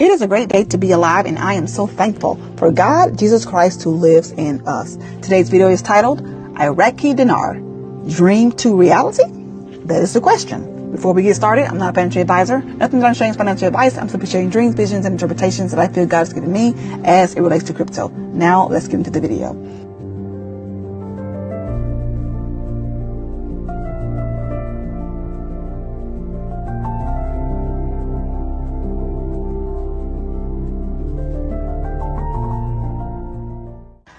It is a great day to be alive, and I am so thankful for God, Jesus Christ, who lives in us. Today's video is titled, Iraqi Dinar, Dream to Reality? That is the question. Before we get started, I'm not a financial advisor. Nothing that I'm sharing is financial advice. I'm simply sharing dreams, visions, and interpretations that I feel God has given me as it relates to crypto. Now, let's get into the video.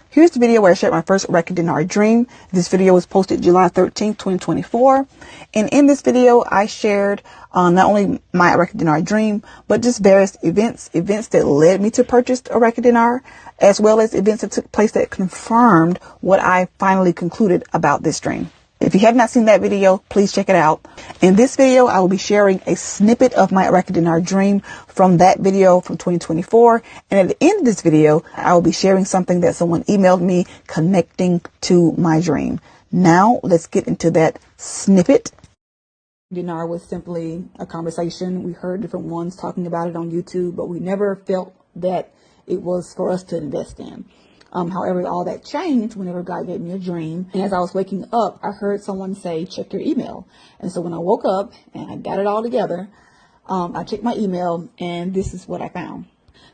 Here's the video where I shared my first Iraqi Dinar dream. This video was posted July 13th, 2024. And in this video, I shared not only my Iraqi Dinar dream, but just various events that led me to purchase Iraqi Dinar, as well as events that took place that confirmed what I finally concluded about this dream. If you have not seen that video, please check it out. In this video, I will be sharing a snippet of my Iraqi Dinar dream from that video from 2024. And at the end of this video, I will be sharing something that someone emailed me connecting to my dream. Now, let's get into that snippet. Dinar was simply a conversation. We heard different ones talking about it on YouTube, but we never felt that it was for us to invest in. However, all that changed whenever God gave me a dream. And as I was waking up, I heard someone say, check your email. And so when I woke up and I got it all together, I checked my email and this is what I found.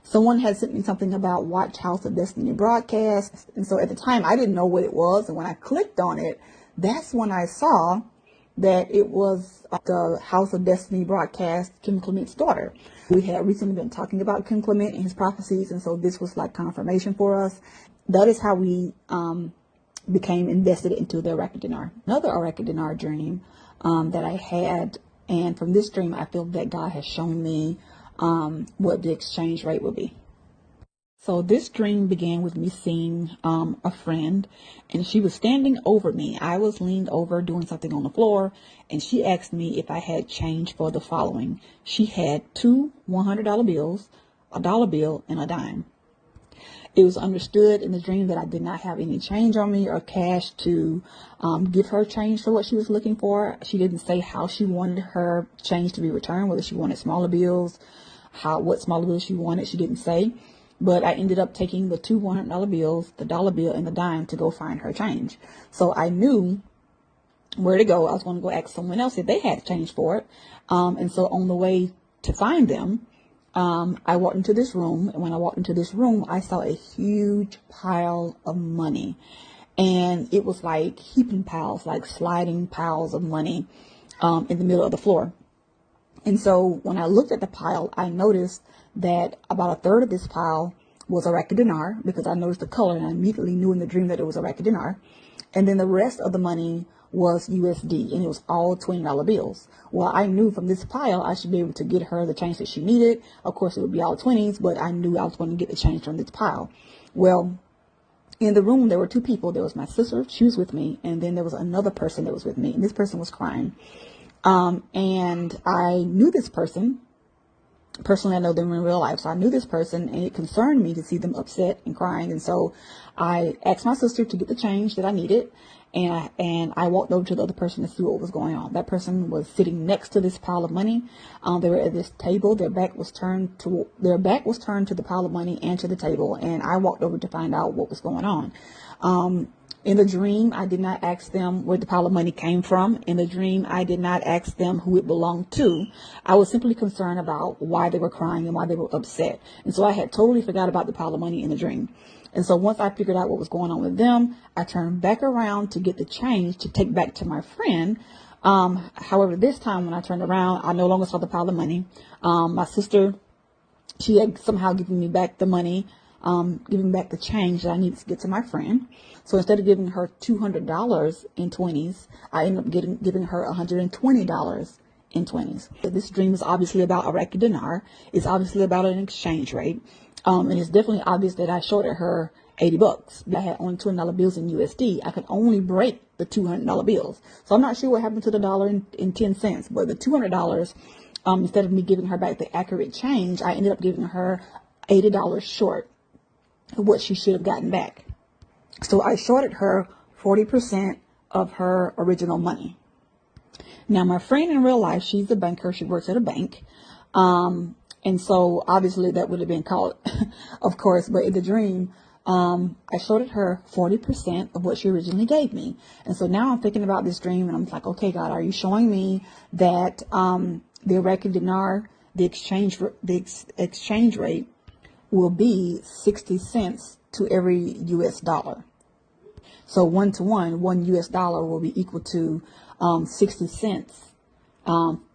Someone had sent me something about Watch House of Destiny broadcast. And so at the time, I didn't know what it was. And when I clicked on it, that's when I saw that it was the House of Destiny broadcast, Kim Clement's daughter. We had recently been talking about Kim Clement and his prophecies, and so this was like confirmation for us. That is how we became invested into the Iraqi Dinar. Another Iraqi Dinar dream that I had, and from this dream, I feel that God has shown me what the exchange rate will be. So this dream began with me seeing a friend, and she was standing over me. I was leaned over doing something on the floor, and she asked me if I had change for the following. She had two $100 bills, a dollar bill, and a dime. It was understood in the dream that I did not have any change on me or cash to give her change for what she was looking for. She didn't say how she wanted her change to be returned, whether she wanted smaller bills, what smaller bills she wanted, she didn't say. But I ended up taking the two $100 bills, the dollar bill, and the dime to go find her change. So I knew where to go. I was going to go ask someone else if they had change for it. And so on the way to find them, I walked into this room. And when I walked into this room, I saw a huge pile of money. And it was like heaping piles, like sliding piles of money in the middle of the floor. And so when I looked at the pile, I noticed that about a third of this pile was Iraqi Dinar, because I noticed the color and I immediately knew in the dream that it was Iraqi Dinar. And then the rest of the money was USD, and it was all $20 bills. Well, I knew from this pile I should be able to get her the change that she needed. Of course, it would be all 20s, but I knew I was going to get the change from this pile. Well, in the room, there were two people. There was my sister, she was with me, and then there was another person that was with me, and this person was crying. And I knew this person. Personally, I know them in real life. So I knew this person, and it concerned me to see them upset and crying. And so I asked my sister to get the change that I needed. And I walked over to the other person to see what was going on. That person was sitting next to this pile of money. They were at this table. Their back was turned to the pile of money and to the table. And I walked over to find out what was going on. In the dream, I did not ask them where the pile of money came from. In the dream, I did not ask them who it belonged to. I was simply concerned about why they were crying and why they were upset. And so I had totally forgot about the pile of money in the dream. And so once I figured out what was going on with them, I turned back around to get the change to take back to my friend. However, this time when I turned around, I no longer saw the pile of money. My sister, she had somehow given me back the money, giving back the change that I needed to get to my friend. So instead of giving her $200 in 20s, I ended up giving her $120 in 20s. This dream is obviously about Iraqi Dinar. It's obviously about an exchange rate. And it's definitely obvious that I shorted her $80. I had only $200 bills in USD. I could only break the $200 bills. So I'm not sure what happened to the dollar in 10 cents, but the $200, instead of me giving her back the accurate change, I ended up giving her $80 short of what she should have gotten back. So I shorted her 40% of her original money. Now, my friend in real life, she's a banker. She works at a bank. And so obviously that would have been caught, of course, but in the dream, I showed her 40% of what she originally gave me. And so now I'm thinking about this dream and I'm like, okay, God, are you showing me that the Iraqi dinar, the exchange rate will be 60 cents to every US dollar. So 1 to 1, $1 will be equal to 60 cents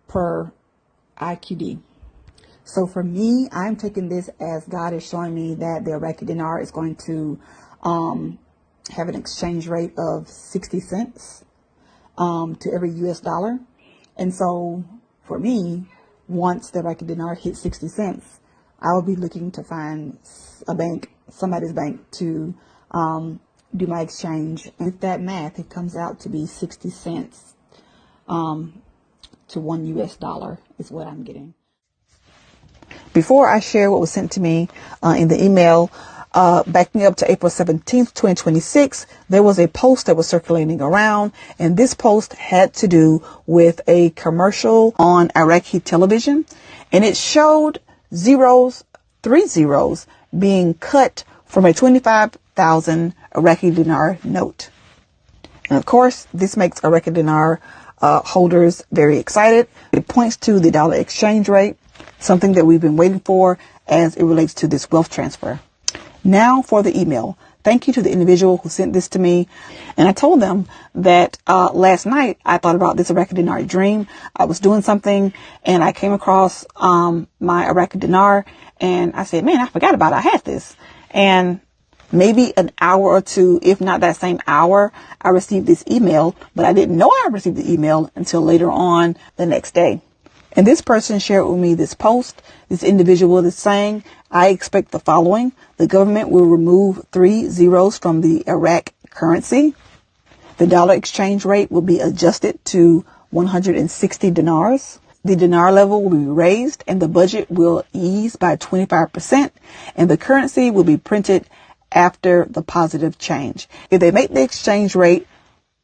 per IQD. So for me, I'm taking this as God is showing me that the Iraqi dinar is going to have an exchange rate of 60 cents to every US dollar. And so for me, once the Iraqi dinar hits 60 cents, I will be looking to find a bank, somebody's bank, to do my exchange. And with that math, it comes out to be 60 cents to $1 is what I'm getting. Before I share what was sent to me in the email, backing up to April 17th, 2026, there was a post that was circulating around, and this post had to do with a commercial on Iraqi television, and it showed three zeros being cut from a 25,000 Iraqi dinar note. And of course, this makes Iraqi dinar holders very excited. It points to the dollar exchange rate, something that we've been waiting for as it relates to this wealth transfer. Now for the email. Thank you to the individual who sent this to me. And I told them that last night I thought about this Iraqi dinar dream. I was doing something and I came across my Iraqi dinar and I said, man, I forgot about it. I had this. And maybe an hour or two, if not that same hour, I received this email, but I didn't know I received the email until later on the next day. And this person shared with me this post. This individual is saying, I expect the following. The government will remove 3 zeros from the Iraq currency. The dollar exchange rate will be adjusted to 160 dinars. The dinar level will be raised and the budget will ease by 25%. And the currency will be printed after the positive change. If they make the exchange rate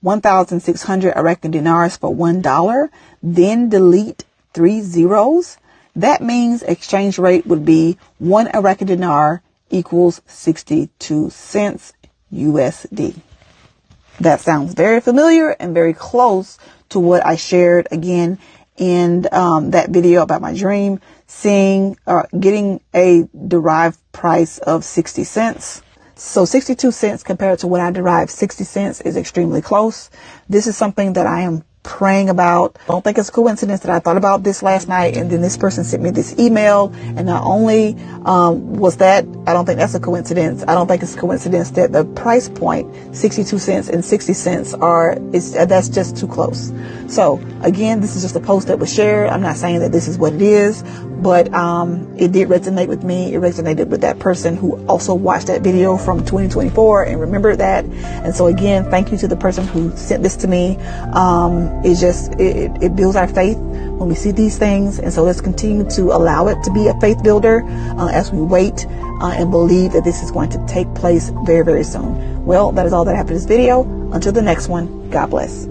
1,600 Iraqi dinars for $1, then delete 3 zeros, that means exchange rate would be 1 Iraqi dinar equals 62 cents USD. That sounds very familiar and very close to what I shared again in that video about my dream, getting a derived price of 60 cents. So 62 cents compared to what I derived 60 cents is extremely close. This is something that I am praying about. I don't think it's a coincidence that I thought about this last night and then this person sent me this email, and not only was that, I don't think that's a coincidence. I don't think it's a coincidence that the price point 62 cents and 60 cents that's just too close. So again, this is just a post that was shared. I'm not saying that this is what it is, but it did resonate with me. It resonated with that person who also watched that video from 2024 and remembered that. And so again, thank you to the person who sent this to me. It builds our faith when we see these things. And so let's continue to allow it to be a faith builder as we wait and believe that this is going to take place very, very soon. Well, that is all that I have for this video. Until the next one, God bless.